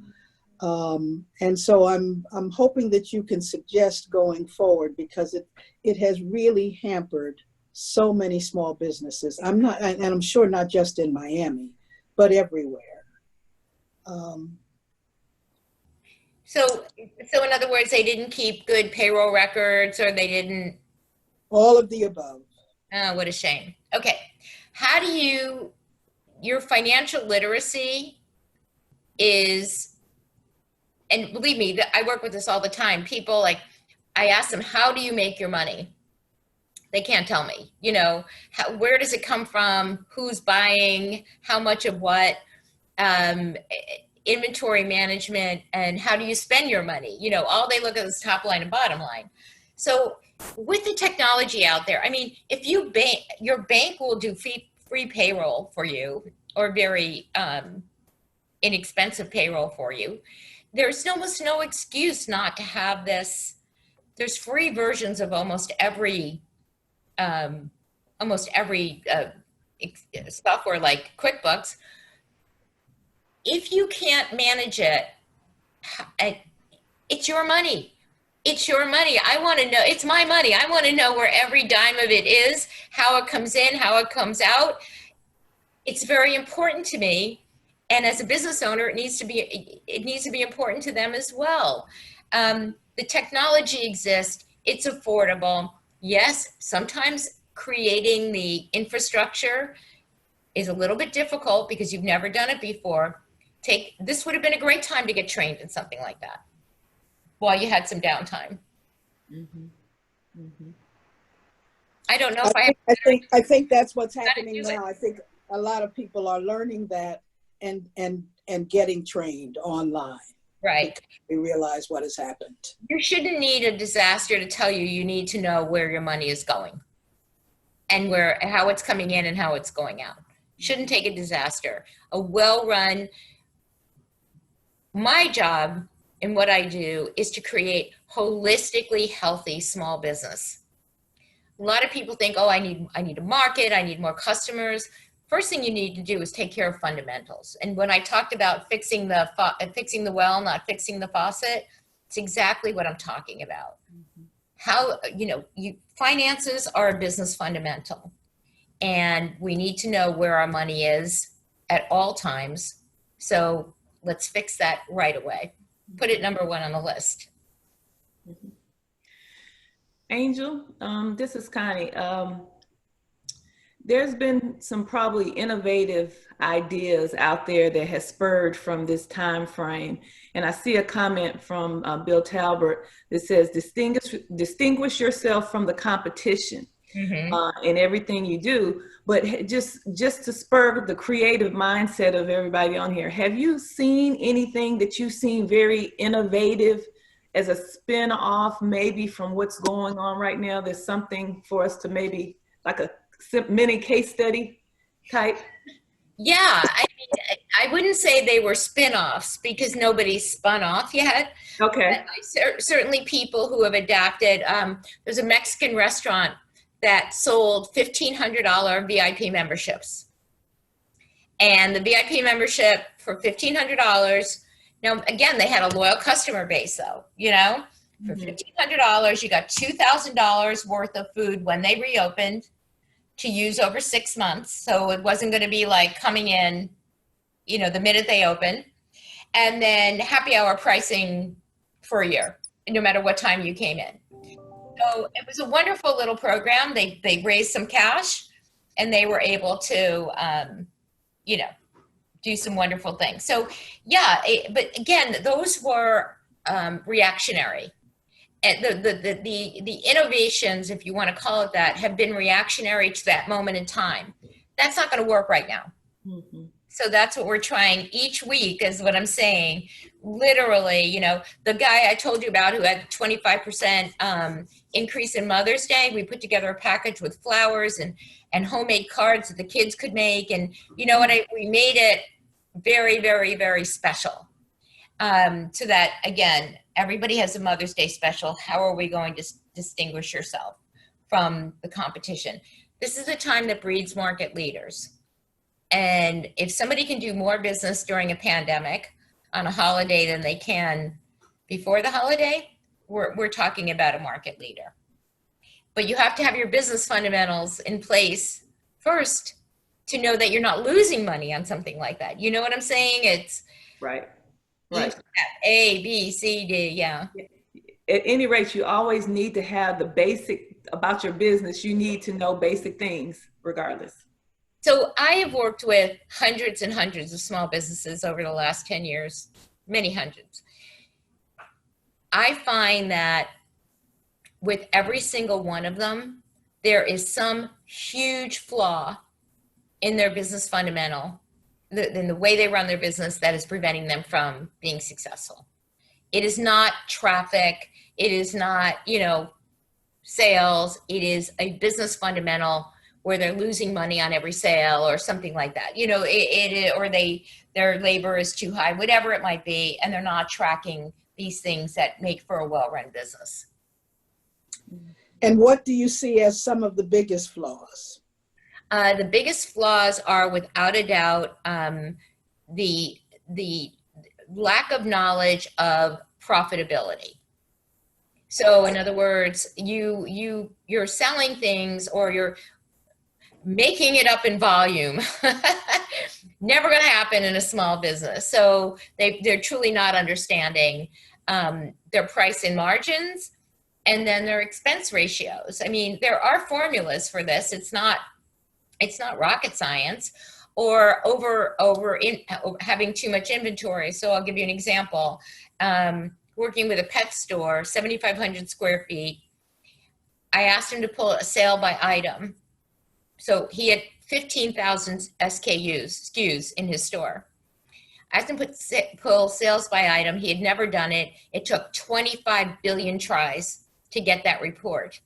C: And so I'm hoping that you can suggest going forward, because it has really hampered so many small businesses. And I'm sure not just in Miami, but everywhere.
D: So in other words, they didn't keep good payroll records, or they didn't.
C: All of the above.
D: Oh, what a shame. Okay. How do your financial literacy is, and believe me, I work with this all the time. People I ask them, how do you make your money? They can't tell me, you know, where does it come from? Who's buying? How much of what? Inventory management, and how do you spend your money? You know, all they look at is top line and bottom line. So with the technology out there, I mean, if your bank will do free payroll for you, or very inexpensive payroll for you. There's almost no excuse not to have this. There's free versions of almost every software like QuickBooks. If you can't manage it, it's your money. It's your money. I want to know, it's my money. I want to know where every dime of it is, how it comes in, how it comes out. It's very important to me. And as a business owner, it needs to be important to them as well. The technology exists. It's affordable. Yes, sometimes creating the infrastructure is a little bit difficult because you've never done it before. This would have been a great time to get trained in something like that while you had some downtime. I don't know if
C: I think that's what's happening now. I think a lot of people are learning that and getting trained online.
D: Right.
C: We realize what has happened.
D: You shouldn't need a disaster to tell you you need to know where your money is going and how it's coming in and how it's going out. Shouldn't take a disaster. A well-run, my job in what I do is to create holistically healthy small business. A lot of people think, oh, I need a market, I need more customers. First thing you need to do is take care of fundamentals. And when I talked about fixing the well, not fixing the faucet, it's exactly what I'm talking about. How, finances are a business fundamental, and we need to know where our money is at all times. So let's fix that right away. Put it number one on the list.
B: Angel, this is Connie. There's been some probably innovative ideas out there that has spurred from this time frame. And I see a comment from Bill Talbert that says, distinguish yourself from the competition in everything you do. But just to spur the creative mindset of everybody on here, have you seen anything that you've seen very innovative as a spin-off maybe from what's going on right now? There's something for us to maybe like a mini case study type?
D: Yeah, I mean, I wouldn't say they were spin-offs because nobody's spun off yet.
B: Okay.
D: Certainly people who have adapted. There's a Mexican restaurant that sold $1,500 VIP memberships. And the VIP membership for $1,500, now again, they had a loyal customer base though, for $1,500, you got $2,000 worth of food when they reopened to use over 6 months. So it wasn't going to be like coming in, the minute they open. And then happy hour pricing for a year, no matter what time you came in. So it was a wonderful little program. They raised some cash and they were able to, do some wonderful things. So yeah, but again, those were reactionary. And the innovations, if you want to call it that, have been reactionary to that moment in time. That's not going to work right now. So that's what we're trying each week, is what I'm saying. Literally, the guy I told you about who had 25% increase in Mother's Day, we put together a package with flowers and homemade cards that the kids could make. And we made it very, very, very special. So that, again, everybody has a Mother's Day special. How are we going to distinguish yourself from the competition? This is a time that breeds market leaders. And if somebody can do more business during a pandemic on a holiday than they can before the holiday, we're talking about a market leader. But you have to have your business fundamentals in place first to know that you're not losing money on something like that. You know what I'm saying? It's
B: right.
D: A, B, C, D, yeah.
B: At any rate, you always need to have the basic about your business. You need to know basic things regardless.
D: So I have worked with hundreds and hundreds of small businesses over the last 10 years, many hundreds. I find that with every single one of them, there is some huge flaw in their business fundamental, in the way they run their business, that is preventing them from being successful. It is not traffic. It is not, sales. It is a business fundamental where they're losing money on every sale or something like that. Or their labor is too high, whatever it might be, and they're not tracking these things that make for a well-run business.
C: And what do you see as some of the biggest flaws?
D: The biggest flaws are, without a doubt, the lack of knowledge of profitability. So in other words, you're selling things, or you're making it up in volume. Never going to happen in a small business. So they're truly not understanding their price and margins, and then their expense ratios. I mean, there are formulas for this. It's not rocket science, or having too much inventory. So I'll give you an example. Working with a pet store, 7,500 square feet. I asked him to pull a sale by item. So he had 15,000 SKUs in his store. I asked him to pull sales by item. He had never done it. It took 25 billion tries to get that report.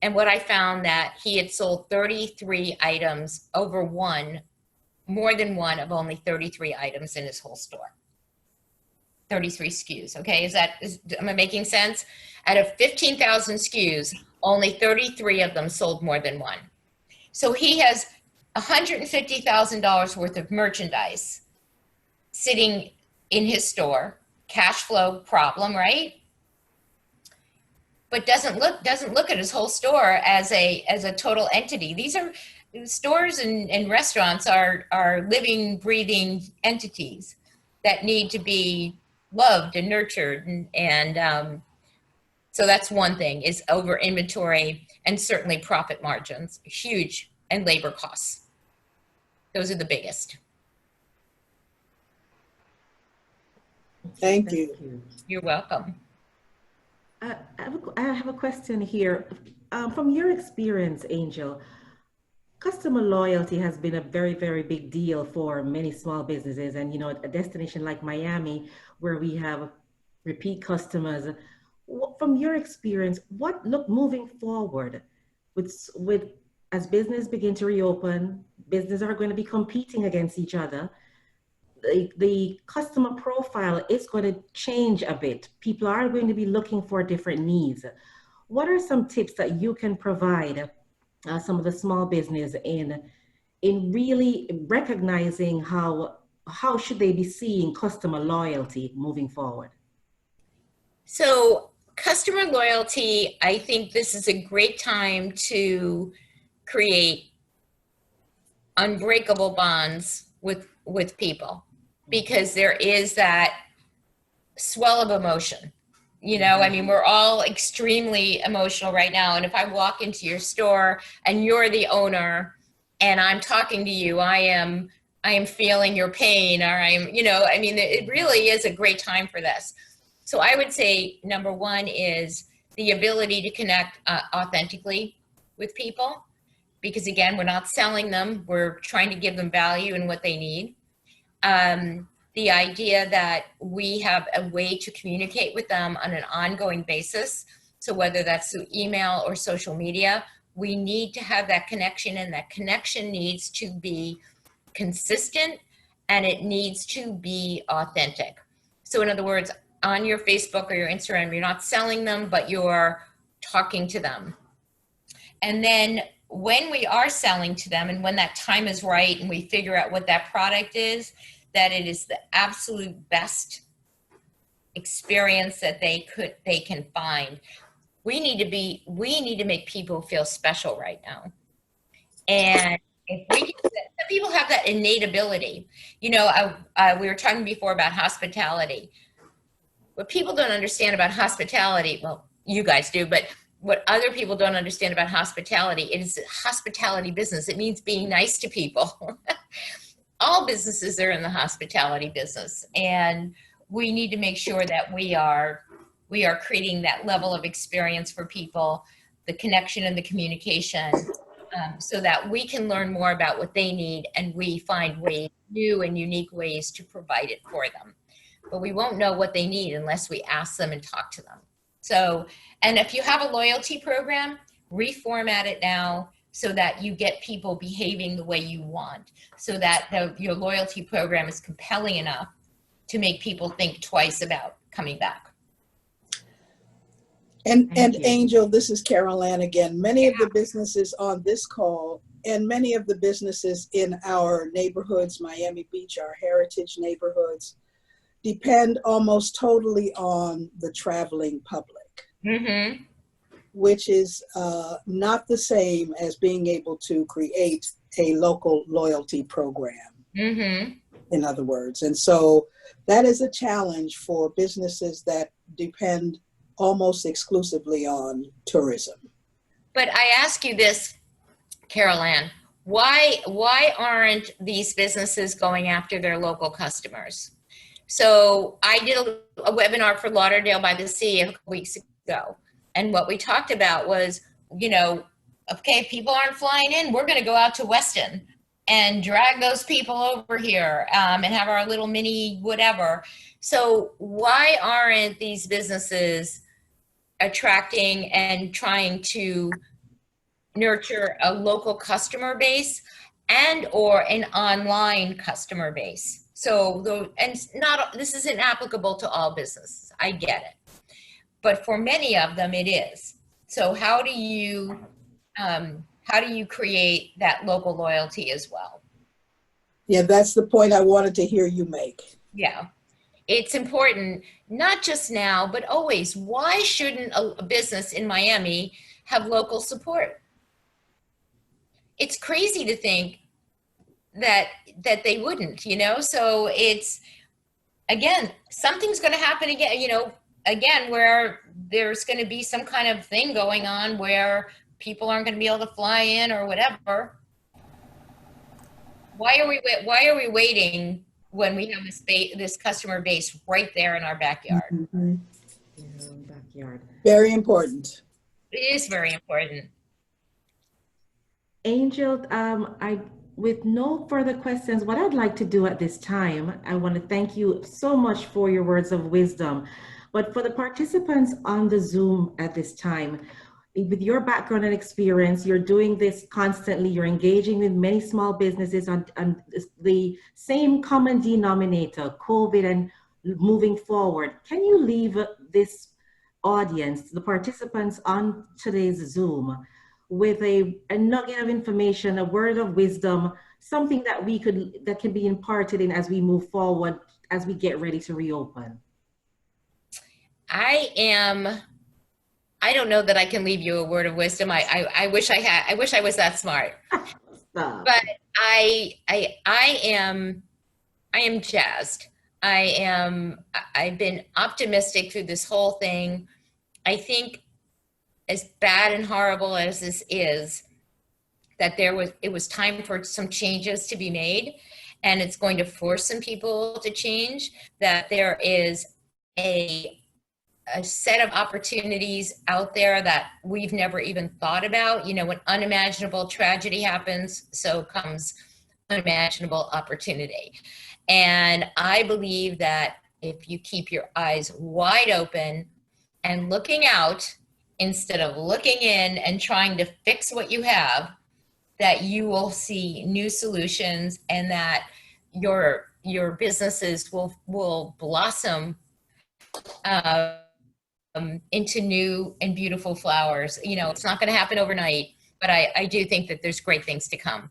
D: And what I found, that he had sold 33 items over more than one of only 33 items in his whole store. 33 SKUs. Okay, am I making sense? Out of 15,000 SKUs, only 33 of them sold more than one. So he has $150,000 worth of merchandise sitting in his store, cash flow problem, right? But doesn't look at his whole store as a total entity. These are stores and restaurants are living, breathing entities that need to be loved and nurtured, and so that's one thing, is over inventory, and certainly profit margins, huge, and labor costs. Those are the biggest.
C: Thank you.
D: You're welcome.
A: I have a question here. From your experience, Angel, customer loyalty has been a very, very big deal for many small businesses. And, you know, a destination like Miami, where we have repeat customers, from your experience, moving forward with as business begin to reopen, businesses are going to be competing against each other. The customer profile is going to change a bit. People are going to be looking for different needs. What are some tips that you can provide some of the small business in really recognizing how should they be seeing customer loyalty moving forward?
D: So customer loyalty, I think this is a great time to create unbreakable bonds with people, because there is that swell of emotion. You know, I mean, we're all extremely emotional right now. And if I walk into your store and you're the owner and I'm talking to you, I am feeling your pain, or you know, I mean, it really is a great time for this. So I would say number one is the ability to connect authentically with people, because again, we're not selling them, we're trying to give them value and what they need. The idea that we have a way to communicate with them on an ongoing basis. So whether that's through email or social media, we need to have that connection, and that connection needs to be consistent and it needs to be authentic. So in other words, on your Facebook or your Instagram, you're not selling them, but you're talking to them. And then when we are selling to them, and when that time is right and we figure out what that product is, that it is the absolute best experience that they can find. We need to make people feel special right now. And if we can, some people have that innate ability. You know, we were talking before about hospitality. What people don't understand about hospitality, well, you guys do, but what other people don't understand about hospitality, it is a hospitality business. It means being nice to people. All businesses are in the hospitality business, and we need to make sure that we are creating that level of experience for people, the connection and the communication, so that we can learn more about what they need, and we find new and unique ways to provide it for them. But we won't know what they need unless we ask them and talk to them. So, and if you have a loyalty program, reformat it now so that you get people behaving the way you want, so that your loyalty program is compelling enough to make people think twice about coming back.
C: And Angel, this is Carol Ann again. Many of the businesses on this call and many of the businesses in our neighborhoods, Miami Beach, our heritage neighborhoods, depend almost totally on the traveling public. Mm-hmm. Which is not the same as being able to create a local loyalty program, mm-hmm. in other words. And so that is a challenge for businesses that depend almost exclusively on tourism.
D: But I ask you this, Carol Ann, why aren't these businesses going after their local customers? So I did a webinar for Lauderdale by the Sea a couple weeks ago. And what we talked about was, you know, okay, if people aren't flying in, we're going to go out to Weston and drag those people over here and have our little mini whatever. So why aren't these businesses attracting and trying to nurture a local customer base and or an online customer base? So, and not, this isn't applicable to all businesses. I get it. But for many of them, it is. So how do you create that local loyalty as well?
C: Yeah, that's the point I wanted to hear you make.
D: Yeah. It's important, not just now, but always. Why shouldn't a business in Miami have local support? It's crazy to think that they wouldn't, you know? So it's, again, something's going to happen again, you know, again, where there's going to be some kind of thing going on where people aren't going to be able to fly in or whatever. Why are we waiting when we have this customer base right there in our backyard?
C: Mm-hmm.
A: Backyard.
C: Very important.
D: It is very important.
A: Angel, with no further questions, what I'd like to do at this time, I want to thank you so much for your words of wisdom. But for the participants on the Zoom at this time, with your background and experience, you're doing this constantly, you're engaging with many small businesses on the same common denominator, COVID, and moving forward. Can you leave this audience, the participants on today's Zoom, with a nugget of information, a word of wisdom, something that that can be imparted in as we move forward, as we get ready to reopen?
D: I don't know that I can leave you a word of wisdom. I wish I was that smart. But I am jazzed. I've been optimistic through this whole thing. I think, as bad and horrible as this is, that it was time for some changes to be made, and it's going to force some people to change, that there is a set of opportunities out there that we've never even thought about. You know, when unimaginable tragedy happens, so comes unimaginable opportunity. And I believe that if you keep your eyes wide open and looking out instead of looking in and trying to fix what you have, that you will see new solutions, and that your businesses will blossom into new and beautiful flowers. You know, it's not going to happen overnight, but I do think that there's great things to come.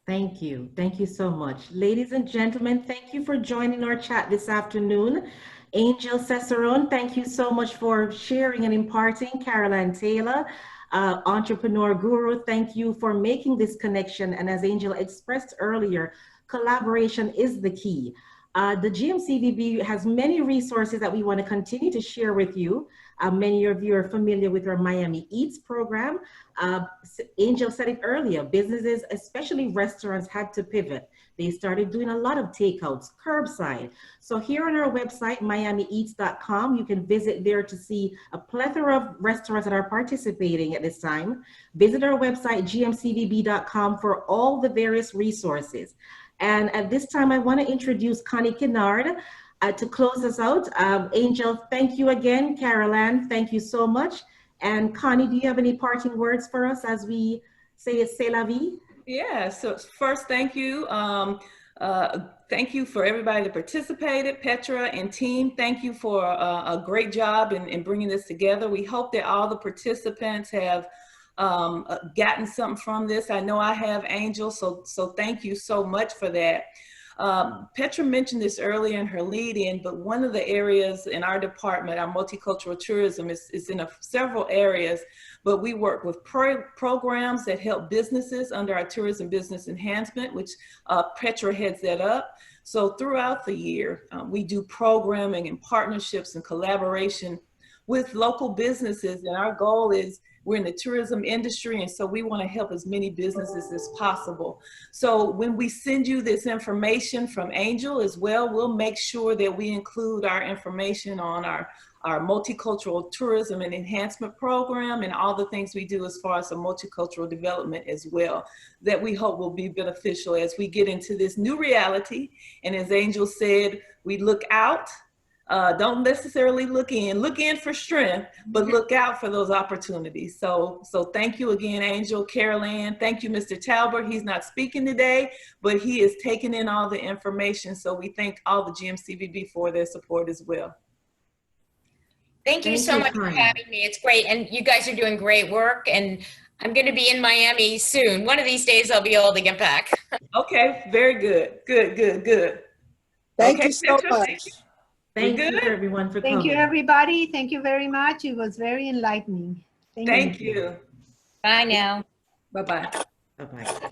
A: Thank you. Thank you so much. Ladies and gentlemen, thank you for joining our chat this afternoon. Angel Cicerone, thank you so much for sharing and imparting. Caroline Taylor, entrepreneur guru, thank you for making this connection. And as Angel expressed earlier, collaboration is the key. The GMCVB has many resources that we want to continue to share with you. Many of you are familiar with our Miami Eats program. Angel said it earlier, businesses, especially restaurants, had to pivot. They started doing a lot of takeouts, curbside. So here on our website, miamieats.com, you can visit there to see a plethora of restaurants that are participating at this time. Visit our website, gmcvb.com, for all the various resources. And at this time, I want to introduce Connie Kennard to close us out. Angel, thank you again. Caroline, thank you so much. And Connie, do you have any parting words for us as we say c'est la vie?
B: Yeah, so first, thank you. Thank you for everybody that participated. Petra and team, thank you for a great job in bringing this together. We hope that all the participants have gotten something from this. I know I have, Angel, so thank you so much for that. Petra mentioned this earlier in her lead-in, but one of the areas in our department, our multicultural tourism, is in several areas, but we work with programs that help businesses under our tourism business enhancement, which Petra heads that up. So throughout the year, we do programming and partnerships and collaboration with local businesses, and our goal is, we're in the tourism industry, and so we want to help as many businesses as possible. So when we send you this information from Angel as well, we'll make sure that we include our information on our multicultural tourism and enhancement program and all the things we do as far as the multicultural development as well, that we hope will be beneficial as we get into this new reality. And as Angel said, we look out, Don't necessarily look in for strength, but look out for those opportunities. So thank you again, Angel, Carol Ann. Thank you, Mr. Talbert. He's not speaking today, but he is taking in all the information. So we thank all the GMCBB for their support as well.
D: Thank you so much for having me. It's great. And you guys are doing great work. And I'm going to be in Miami soon. One of these days I'll be able to get back.
B: Okay, very good. Good.
C: Thank
B: Okay,
C: you so
B: Petra,
C: much.
A: Thank you
B: good?
A: everyone for coming.
E: Thank you, everybody. Thank you very much. It was very enlightening.
B: Thank you.
D: Bye now.
B: Bye-bye.
A: Bye-bye.